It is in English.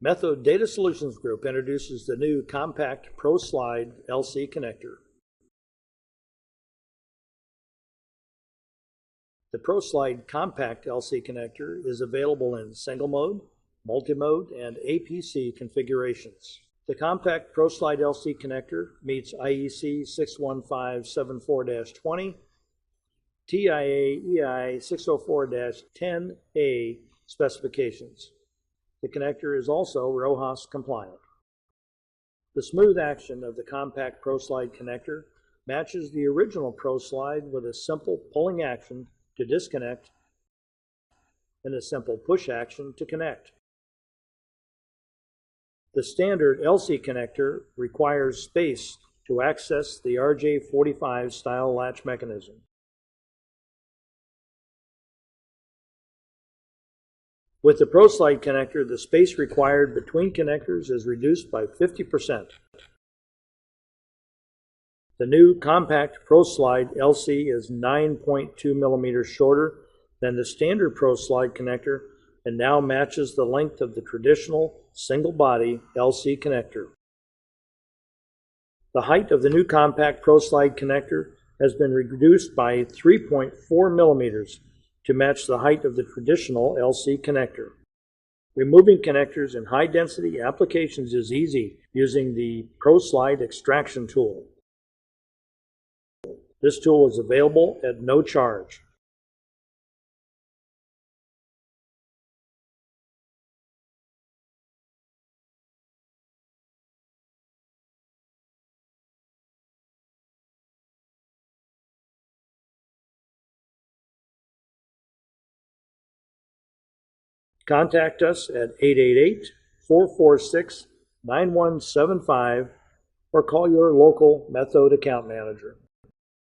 Methode Data Solutions Group introduces the new compact Pro Slide LC connector. The Pro Slide compact LC connector is available in single mode, multi-mode, and APC configurations. The compact Pro Slide LC connector meets IEC 61574-20, TIA EI 604-10A specifications. The connector is also RoHS compliant. The smooth action of the compact Pro Slide connector matches the original Pro Slide with a simple pulling action to disconnect and a simple push action to connect. The standard LC connector requires space to access the RJ45 style latch mechanism. With the Pro Slide connector, the space required between connectors is reduced by 50%. The new compact Pro Slide LC is 9.2 millimeters shorter than the standard Pro Slide connector and now matches the length of the traditional single body LC connector. The height of the new compact Pro Slide connector has been reduced by 3.4 millimeters to match the height of the traditional LC connector. Removing connectors in high-density applications is easy using the Pro Slide extraction tool. This tool is available at no charge. Contact us at 888-446-9175 or call your local Methode account manager.